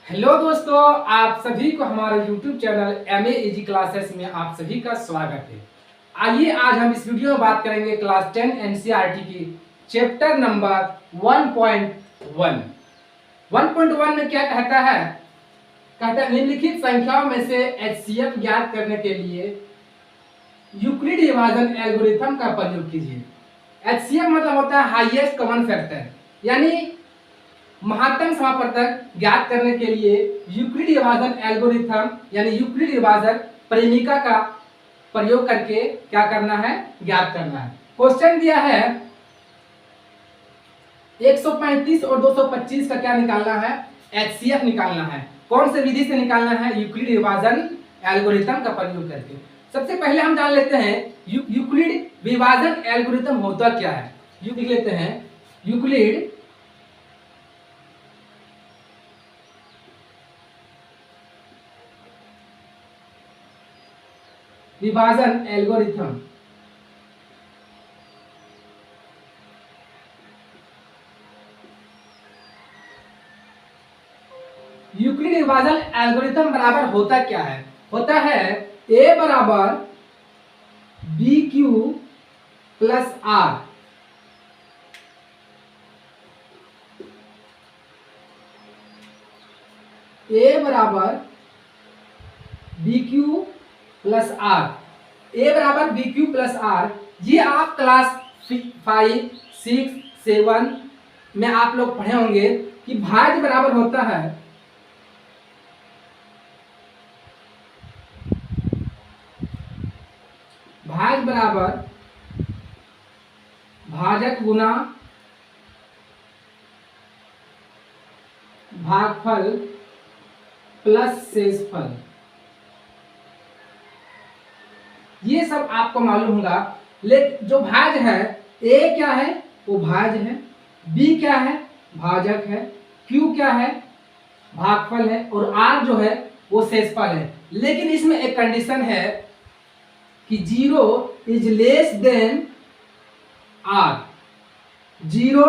Hello दोस्तों, आप सभी को हमारे YouTube channel MA easy classes में आप सभी का स्वागत है। आइए आज हम इस वीडियो में बात करेंगे क्लास 10 NCERT की चैप्टर नंबर 1.1। 1.1 में क्या कहता है? कहता है निम्नलिखित संख्याओं में से HCF ज्ञात करने के लिए यूक्लिड विभाजन एल्गोरिथम का प्रयोग कीजिए। HCF मतलब होता है हाईएस्ट कॉमन फैक्टर, यानी महत्तम समापवर्तक ज्ञात करने के लिए यूक्लिड विभाजन एल्गोरिथम यानी यूक्लिड विभाजन परिमिका का प्रयोग करके क्या करना है? ज्ञात करना है। क्वेश्चन दिया है 135 और 225 का क्या निकालना है? HCF निकालना है। कौन से विधि से निकालना है? यूक्लिड विभाजन एल्गोरिथम का प्रयोग करके। सबसे पहले हम जान लेते हैं यूक्लिड विभाजन एल्गोरिथम होता क्या है। लिख लेते हैं यूक्लिड विभाजन एल्गोरिथम। यूक्लिड विभाजन एल्गोरिथम बराबर होता क्या है? होता है A बराबर BQ प्लस R। A बराबर BQ प्लस R। A बराबर BQ प्लस R। ये आप क्लास 5, 6, 7 में आप लोग पढ़े होंगे कि भाज्य बराबर होता है भाज्य बराबर भाजक गुना भागफल प्लस शेषफल। ये सब आपको मालूम होगा। लेकिन जो भाज्य है A क्या है? वो भाज्य है। B क्या है? भाजक है। Q क्या है? भागफल है। और R जो है वो शेषफल है। लेकिन इसमें एक कंडीशन है कि 0 is less then R। 0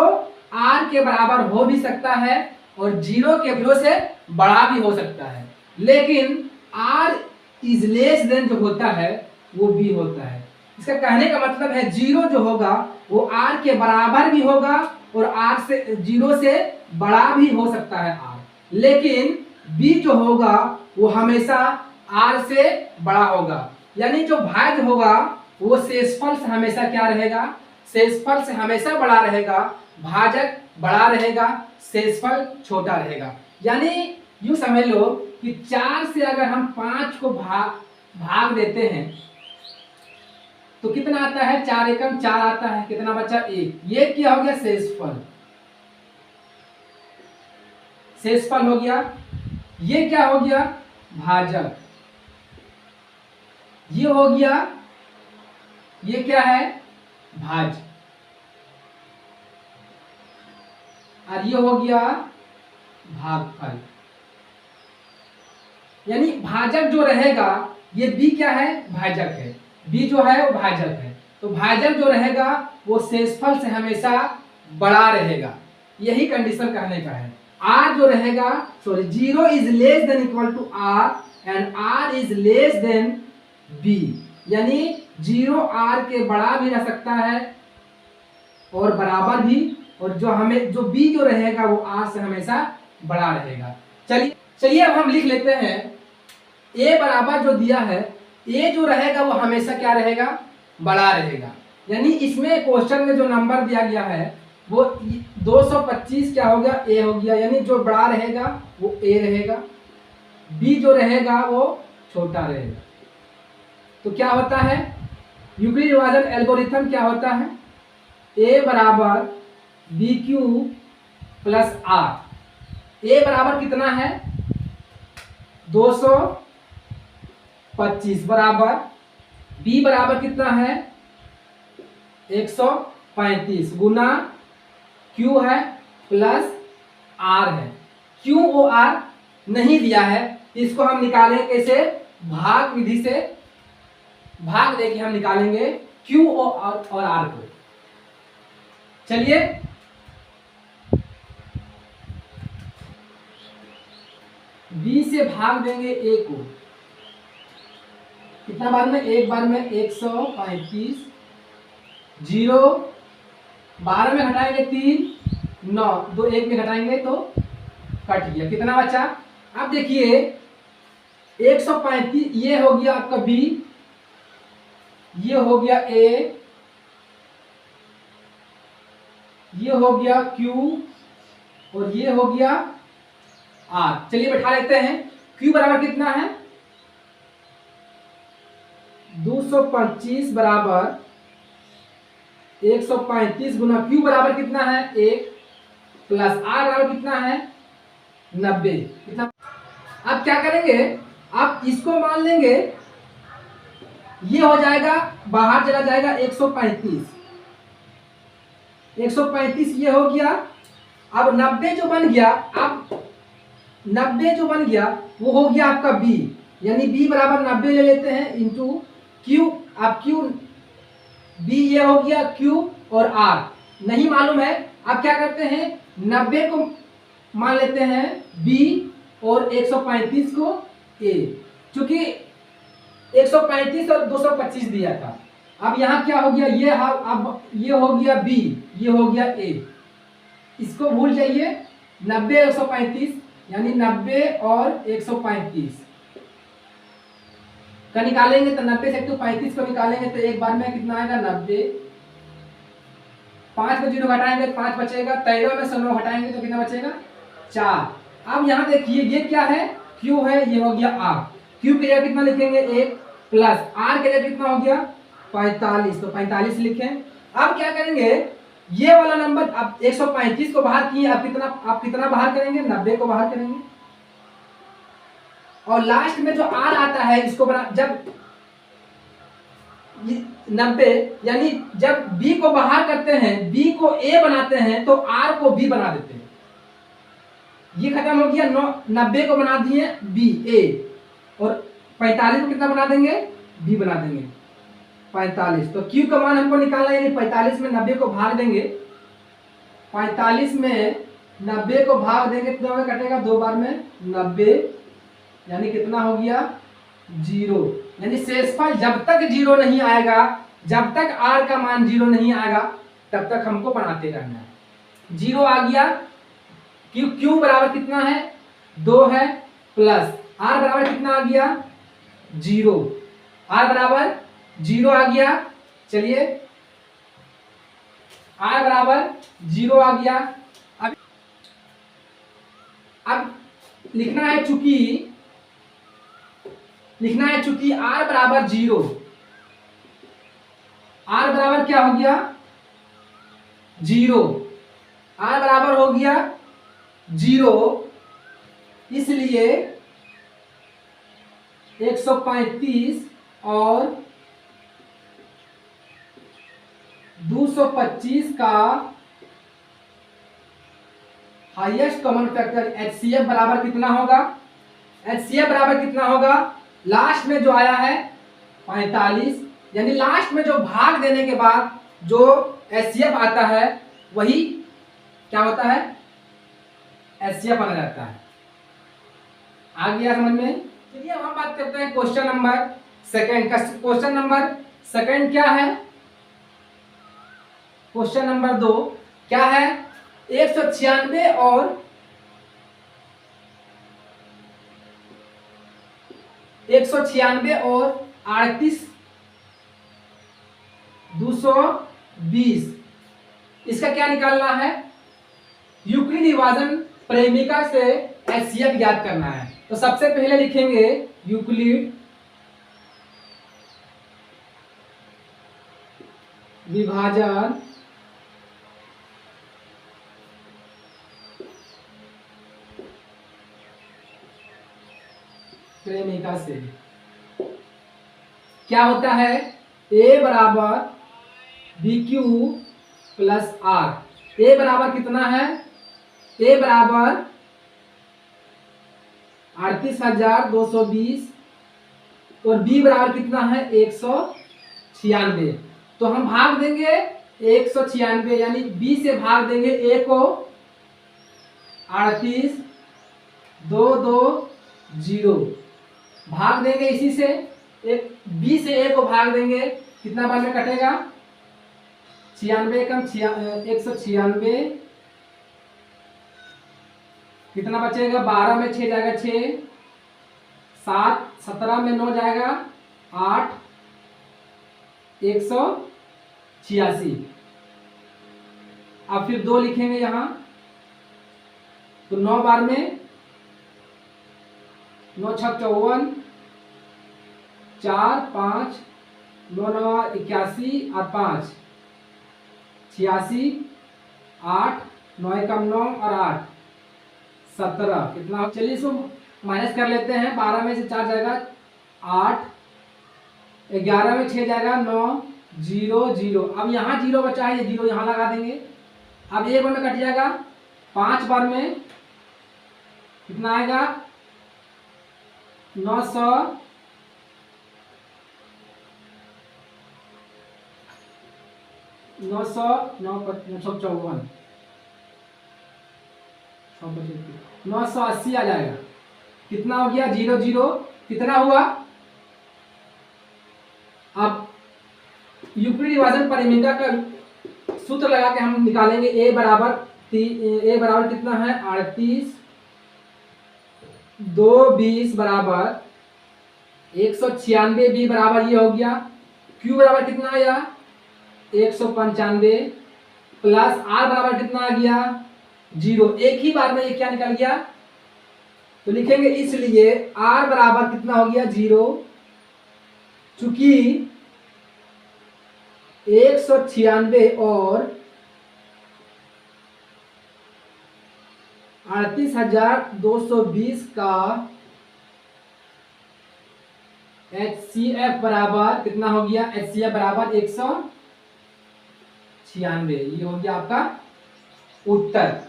R के बराबर हो भी सकता है और 0 के 0 से बड़ा भी हो सकता है। लेकिन R इज लेस देन जो होता है वो B होता है। इसका कहने का मतलब है 0 जो होगा वो R के बराबर भी होगा और R से 0 से बड़ा भी हो सकता है R। लेकिन B जो होगा वो हमेशा R से बड़ा होगा। यानी जो भाज्य होगा वो शेषफल से हमेशा क्या रहेगा? शेषफल से हमेशा बड़ा रहेगा। भाजक बड़ा रहेगा, शेषफल छोटा रहेगा। यानी यूं समझ लो कि 4 से अगर हम 5 को भाग देते हैं तो कितना आता है? 4 एकम 4 आता है। कितना बचा? 1। ये क्या हो गया? शेषफल। शेषफल हो गया। ये क्या हो गया? भाजक। ये हो गया, ये क्या है? भाज्य। और ये हो गया भागफल। यानी भाजक जो रहेगा ये B क्या है? भाजक है। B जो है वो भाजक है। तो भाजक जो रहेगा वो शेषफल से हमेशा बड़ा रहेगा। यही कंडीशन कहने का है। R जो रहेगा 0 is less than equal to R and R is less than B। यानी 0 R के बड़ा भी रह सकता है और बराबर भी, और जो B जो रहेगा वो R से हमेशा बड़ा रहेगा। चलिए अब हम लिख लेते हैं A बराबर जो दिया है, A जो रहेगा वो हमेशा क्या रहेगा? बड़ा रहेगा। यानी इसमें क्वेश्चन में जो नंबर दिया गया है वो 225 क्या हो गया? A हो गया। यानी जो बड़ा रहेगा वो A रहेगा, B जो रहेगा वो छोटा रहेगा। तो क्या होता है? यूक्लिड विभाजन एल्गोरिथम क्या होता है? A बराबर BQ प्लस R। A बराबर कितना है? 225 बराबर B बराबर कितना है? 135 गुना Q है प्लस R है। Q और R नहीं दिया है, इसको हम निकालेंगे कैसे? भाग विधि से भाग देके हम निकालेंगे Q और R को। चलिए बी से भाग देंगे ए को, कितना बार में, एक बार में 135, 0 12 में घटाएंगे 3, 9 2 1 में घटाएंगे तो कट गया, कितना बचा। अब देखिए 135 ये हो गया आपका बी, ये हो गया ए, ये हो गया क्यू और ये हो गया आर। चलिए बैठा लेते हैं। क्यू बराबर कितना है 225 बराबर 135 गुना क्यू बराबर कितना है 1 प्लस आर बराबर कितना है 90। कितना, अब क्या करेंगे, आप इसको मान लेंगे, ये हो जाएगा बाहर चला जाएगा 135, 135 ये हो गया। अब 90 जो बन गया, अब 90 जो बन गया वो हो गया आपका b, यानी b बराबर 90 ले लेते हैं इंटू q। अब q b ये हो गया q और r नहीं मालूम है। अब क्या करते हैं 90 को मान लेते हैं b और 135 को a, क्योंकि 135 और 225 दिया था। अब यहाँ क्या हो गया, ये अब ये हो गया b, ये हो गया a, इसको भूल जाइए। 90 135 यानी 90 और 135 का निकालेंगे तो 90 से 135 को निकालेंगे तो एक बार में कितना आएगा 90, 5 में 0 घटाएंगे 5 बचेगा, 13 में से 9 हटाएंगे तो कितना बचेगा 4। अब यहाँ देखिए ये क्या है Q है, ये हो गया R। Q के जगह कितना लिखेंगे 1 प्लस R के जगह कितना हो गया 45, तो 45 लिखें। अब क्या करेंगे, ये वाला नंबर, अब 135 को बाहर किए, अब कितना बाहर करेंगे 90 को बाहर करेंगे, और लास्ट में जो R आता है इसको बना, जब 90 यानी जब B को बाहर करते हैं, B को A बनाते हैं तो R को B बना देते हैं। ये खत्म हो गया, 90 को बना दिए B A, और 45 को कितना बना देंगे B बना देंगे 45। तो Q का मान हमको निकालना है, 45 में 90 को भाग देंगे, 45 में 90 को भाग देंगे कितना में कटेगा, 2 बार में 90, यानी कितना हो गया 0। यानी शेषफल जब तक 0 नहीं आएगा, जब तक R का मान 0 नहीं आएगा तब तक हमको बनाते रहना है। 0 आ गया, Q बराबर कितना है 2 है, प्लस R बराबर कितना आ गया 0, R बराबर 0 आ गया। चलिए R बराबर 0 आ गया। अब लिखना है चूंकि R बराबर 0, R बराबर क्या हो गया 0, R बराबर हो गया 0, इसलिए 135 और 225 का हाईएस्ट कॉमन फैक्टर HCF बराबर कितना होगा, HCF बराबर कितना होगा, लास्ट में जो आया है 45, यानी लास्ट में जो भाग देने के बाद जो HCF आता है वही क्या होता है HCF बना जाता है। आ गया समझ में। चलिए अब हम बात करते हैं क्वेश्चन नंबर सेकंड का। क्वेश्चन नंबर सेकंड क्या है, क्वेश्चन नंबर 2 क्या है, 196 और 38 220, इसका क्या निकालना है, यूक्लिड विभाजन प्रेमिका से HCF ज्ञात करना है। तो सबसे पहले लिखेंगे यूक्लिड विभाजन प्रेमिका से क्या होता है, A बराबर BQ प्लस R। A बराबर कितना है, A बराबर 38,220 और B बराबर कितना है 196। तो हम भाग देंगे 196, यानी B से भाग देंगे A को 38, 2 2 0। भाग देंगे इसी से, एक बी से ए को भाग देंगे, कितना बार में कटेगा? 96 कम 196, कितना बचेगा? 12 में 6 जाएगा 6, 7 17 में 9 जाएगा 8, 186। अब फिर 2 लिखेंगे यहाँ, तो 9 बार में 9 छक 54, 4 5 9 9 81 और 5 86, 8 9 एकम 9 और 8 17, कितना? चलिए इसको माइनस कर लेते हैं। 12 में से 4 जाएगा 8, 11 में 6 जाएगा 9, 0 0। अब यहाँ 0 बचा है, ये 0 यहाँ लगा देंगे। अब एक बार में कट जाएगा, 5 बार में कितना आएगा? 900, 954, 980 आ जाएगा। कितना हो गया? 0 0। कितना हुआ? अब यूक्लिड विभाजन परिमेय का सूत्र लगा के हम निकालेंगे। ए बराबर कितना है? 38, 2 20 बराबर 196, बी बराबर ये हो गया, क्यू बराबर कितना आया? 195 प्लस आर बराबर कितना आ गया? 0। एक ही बार में ये क्या निकल गया? तो लिखेंगे इसलिए आर बराबर कितना हो गया? 0। चूंकि 196 और 38,220 का HCF बराबर कितना हो गया? HCF बराबर 196। ये हो गया आपका उत्तर।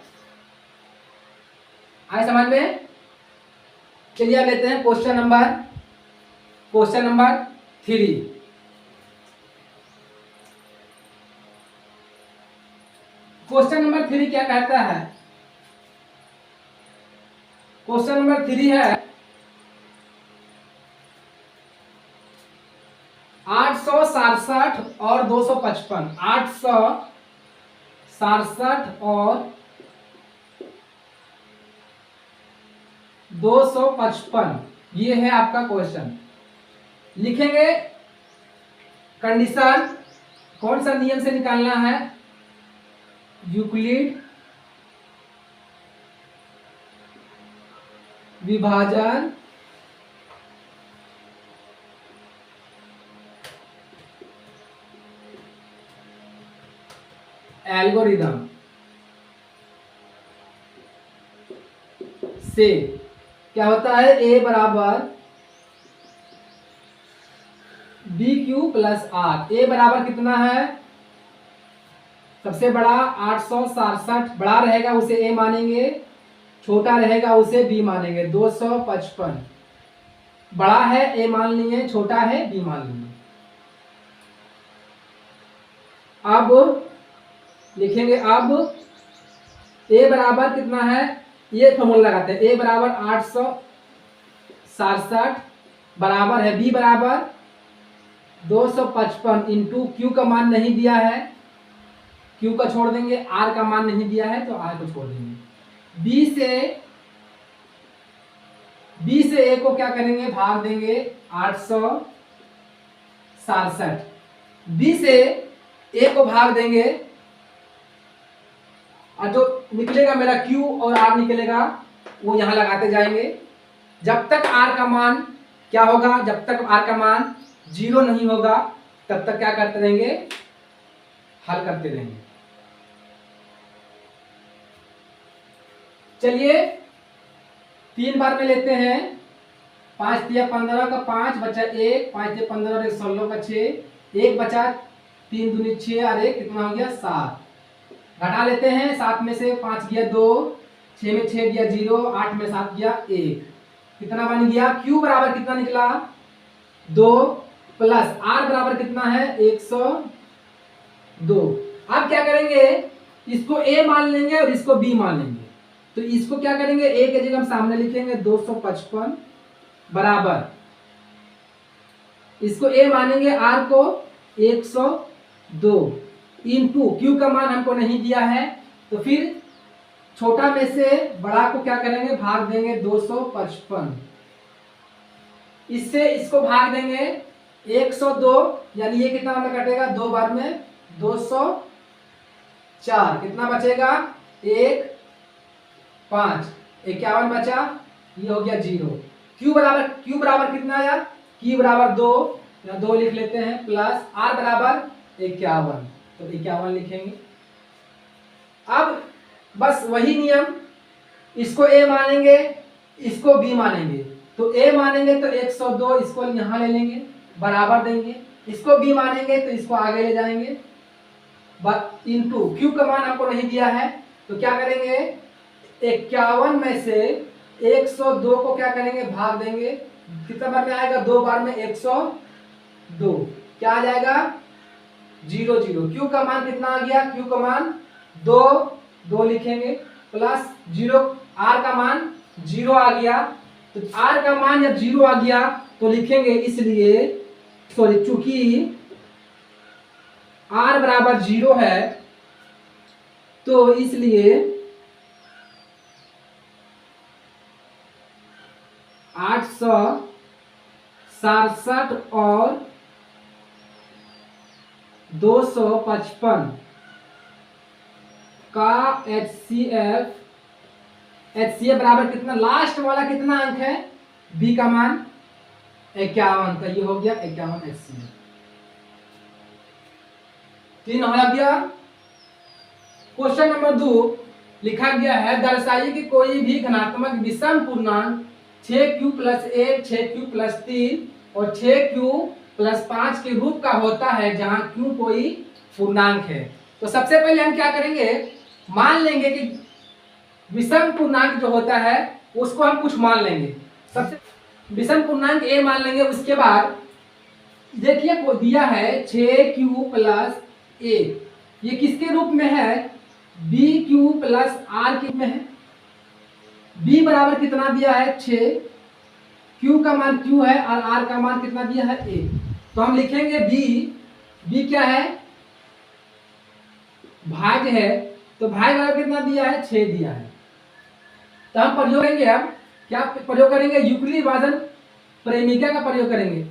आए समझ में? चलिए अब लेते हैं क्वेश्चन नंबर 3। क्वेश्चन नंबर 3 क्या कहता है? क्वेश्चन नंबर 3 है 867 और 255। 867 और 255, ये है आपका क्वेश्चन। लिखेंगे कंडीशन, कौन सा नियम से निकालना है? यूक्लिड विभाजन एल्गोरिदम से क्या होता है? ए बराबर बी क्यू प्लस आर। ए बराबर कितना है? सबसे बड़ा 867, बड़ा रहेगा उसे ए मानेंगे, छोटा रहेगा उसे बी मानेंगे। 255 बड़ा है ए मान लिए, छोटा है बी मान लिए। अब लिखेंगे, अब ए बराबर कितना है? ये फॉर्मूला लगाते हैं। ए बराबर 867 बराबर है बी बराबर 255 इंटू क्यू का मान नहीं दिया है, क्यू का छोड़ देंगे, आर का मान नहीं दिया है तो आर को छोड़ देंगे। बी से ए को क्या करेंगे? भाग देंगे 867। बी से ए को भाग देंगे और जो निकलेगा मेरा Q और R निकलेगा वो यहां लगाते जाएंगे। जब तक R का मान क्या होगा? जब तक R का मान 0 नहीं होगा तब तक क्या करते रहेंगे? हल करते रहेंगे। चलिए 3 बार में लेते हैं। 5 तिया 15 का 5 बचा 1, 5 तिया 15 और 1 16 का 6, 1 बचा, 3 दूनी 6 और 1 कितना हो गया? 7। घटा लेते हैं। 7 में से 5 गया 2, 6 में 6 गया 0, 8 में 7 गया 1, कितना बन गया? Q बराबर कितना निकला? 2 प्लस R बराबर कितना है? 102। अब क्या करेंगे? इसको A मान लेंगे और इसको B मान लेंगे। तो इसको क्या करेंगे, ए की जगह हम सामने लिखेंगे 255 बराबर, इसको ए मानेंगे, आर को 102 इंटू क्यू का मान हमको नहीं दिया है, तो फिर छोटा में से बड़ा को क्या करेंगे, भाग देंगे 255, इससे इसको भाग देंगे 102, यानी ये कितना हमें कटेगा, 2 बार में 204, कितना बचेगा 1 5 51 बचा, ये हो गया 0। क्यू बराबर कितना आया, क्यू बराबर 2, या 2 लिख लेते हैं, प्लस आर बराबर 51, तो 51 लिखेंगे। अब बस वही नियम, इसको ए मानेंगे, इसको बी मानेंगे, तो ए मानेंगे तो 102, इसको यहां ले लेंगे, बराबर देंगे, इसको बी मानेंगे तो इसको आगे ले जाएंगे, इंटू क्यू का मान आपको नहीं दिया है, तो क्या करेंगे, 51 में से 102 को क्या करेंगे, भाग देंगे, कितना बार में आएगा, 2 बार में 102, क्या आ जाएगा 0 0। क्यू का मान कितना आ गया, क्यू का मान 2 लिखेंगे, प्लस 0, आर का मान 0 आ गया, तो आर का मान जब 0 आ गया तो लिखेंगे, इसलिए सॉरी चूंकि आर बराबर 0 है, तो इसलिए 867 और 255 का HCF बराबर कितना, लास्ट वाला कितना अंक है, बी का मान 51, का ये हो गया 51 HCF। 3 हो गया। क्वेश्चन नंबर 2 लिखा गया है, दर्शाइए कि कोई भी धनात्मक विषम पूर्णांक 6q + 1, 6q + 3 और 6q + 5 के रूप का होता है जहां q कोई पूर्णांक है। तो सबसे पहले हम क्या करेंगे, मान लेंगे कि विषम पूर्णांक जो होता है उसको हम कुछ मान लेंगे, सबसे विषम पूर्णांक a मान लेंगे। उसके बाद देखिए को दिया है 6q + a, ये किसके रूप में है, bq + r के में है। b बराबर कितना दिया है 6, q का मान q है और r का मान कितना दिया है a, तो हम लिखेंगे b क्या है, भाज्य है, तो भाज्य बराबर कितना दिया है 6 दिया है। तो हम प्रयोग करेंगे, अब क्या प्रयोग करेंगे, यूक्लिड विभाजन प्रेमिका का प्रयोग करेंगे।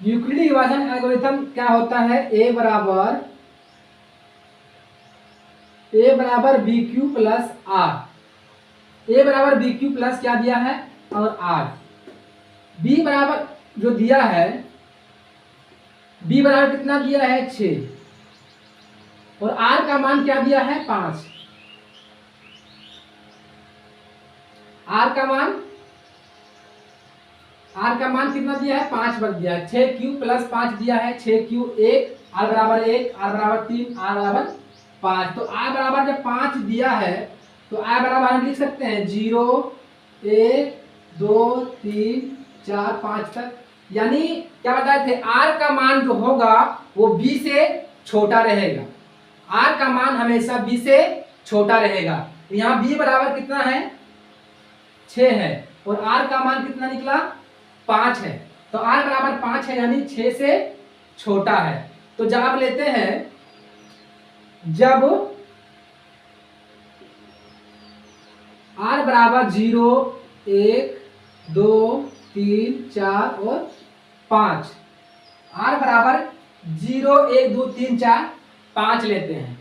यूक्लिडी विभाजन एल्गोरिथम क्या होता है, a बराबर BQ + R, a बराबर BQ प्लस क्या दिया है और R, b बराबर जो दिया है, b बराबर कितना दिया है 6 और R का मान क्या दिया है 5, R का मान कितना दिया है 5 बन दिया है, 6q + 5 दिया है, 6q 1, r बराबर 1, r बराबर 3, r बराबर 5। तो r बराबर जब 5 दिया है तो r बराबर हम लिख सकते हैं 0 1 2 3 4 5 तक, यानी क्या बताए थे, r का मान जो होगा वो b से छोटा रहेगा, r का मान हमेशा b से छोटा रहेगा। तो यहाँ b बराबर कितना है 6 है और r का मान कितना निकला 5 है, तो r बराबर 5 है, यानी 6 से छोटा है। तो जवाब लेते हैं, जब r बराबर 0 1 2 3 4 और 5, r बराबर 0 1 2 3 4 5 लेते हैं,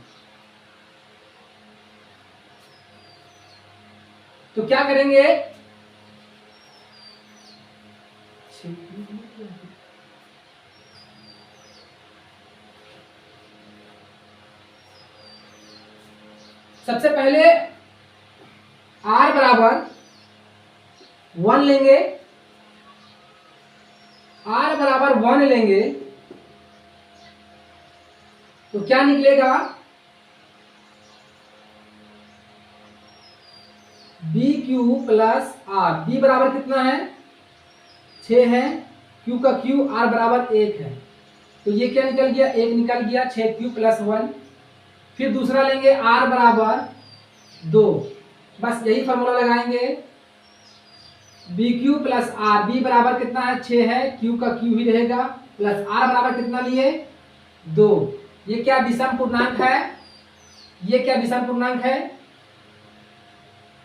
तो क्या करेंगे, सबसे पहले r बराबर 1 लेंगे, r बराबर 1 लेंगे, तो क्या निकलेगा, B Q plus R. B बराबर कितना है, 6 है, क्यू का क्यू, आर बराबर 1 है, तो ये क्या निकल गया, 1 निकल गया, 6 क्यू प्लस 1। फिर दूसरा लेंगे आर बराबर 2, बस यही फॉर्मूला लगाएंगे, B Q plus R. B बराबर कितना है, 6 है, क्यू का क्यू ही रहेगा, प्लस आर बराबर कितना लिए, 2। ये क्या विषम पूर्णांक है, ये क्या विषम पूर्णांक है,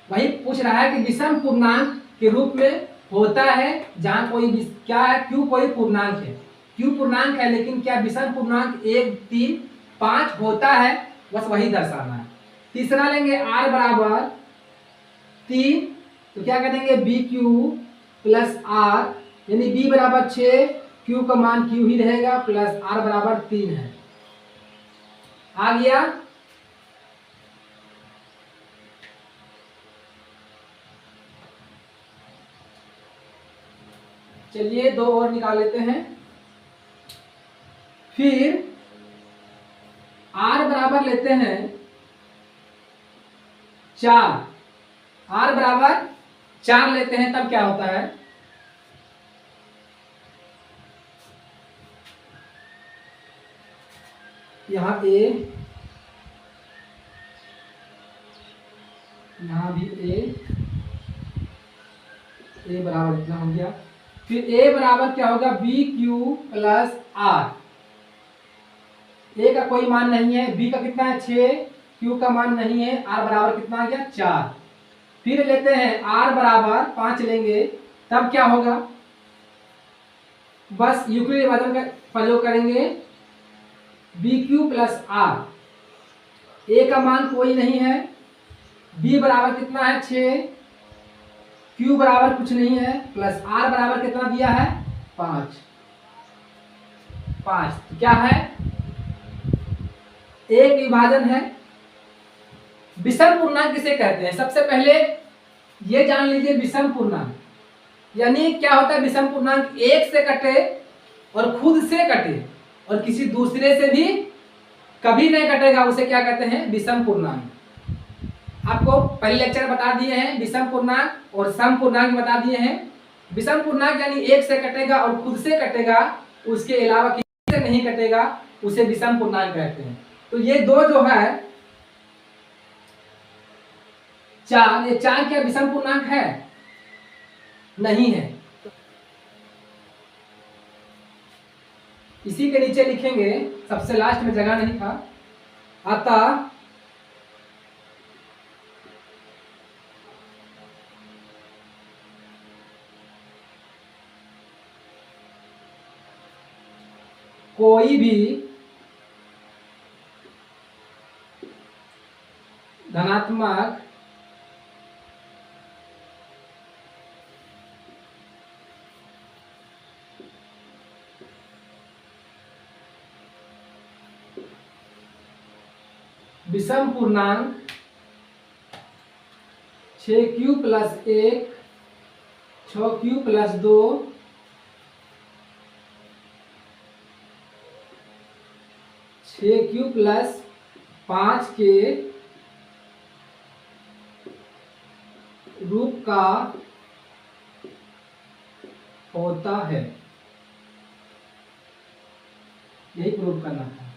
वही पूछ रहा है कि विषम पूर्णांक के रूप में होता है जहां कोई क्या है, क्यू कोई पूर्णांक है, क्यू पूर्णांक है, लेकिन क्या विषम पूर्णांक 1, 3, 5 होता है, बस वही दर्शाना है। तीसरा लेंगे आर बराबर 3, तो क्या करेंगे, बी क्यू प्लस आर, यानी बी बराबर 6, क्यू का मान क्यू ही रहेगा, प्लस आर बराबर 3 है। आ गया। चलिए 2 और निकाल लेते हैं। फिर आर बराबर लेते हैं 4, आर बराबर 4 लेते हैं, तब क्या होता है, यहां ए, यहां भी ए बराबर इतना हो गया। फिर ए बराबर क्या होगा, बी क्यू प्लस आर। ए का कोई मान नहीं है, बी का कितना है 6, क्यू का मान नहीं है, आर बराबर कितना आ गया 4। फिर लेते हैं आर बराबर 5 लेंगे, तब क्या होगा, बस यूक्लिड विभाजन का प्रयोग करेंगे, बी क्यू प्लस आर। ए का मान कोई नहीं है, बी बराबर कितना है 6, क्यू बराबर कुछ नहीं है, प्लस आर बराबर कितना दिया है 5। तो क्या है, एक विभाजन है। विषम पूर्णांक किसे कहते हैं, सबसे पहले ये जान लीजिए, विषम पूर्णांक यानी क्या होता है, विषम पूर्णांक एक से कटे और खुद से कटे और किसी दूसरे से भी कभी नहीं कटेगा, उसे क्या कहते हैं, विषम पूर्णांक। आपको पहले लेक्चर बता दिए हैं, विषम पूर्णांक और सम पूर्णांक बता दिए हैं। विषम पूर्णांक यानी एक से कटेगा और खुद से कटेगा, उसके अलावा किसी से नहीं कटेगा, उसे विषम पूर्णांक कहते हैं। तो ये दो जो है 4, ये 4 क्या विषम पूर्णांक है, नहीं है। इसी के नीचे लिखेंगे, सबसे लास्ट में जगह नहीं था, अतः कोई भी धनात्मक विषम पूर्णांक 6q plus 1, 6q plus 2, 6q plus 5 के रूप का होता है, यही प्रूव करना था।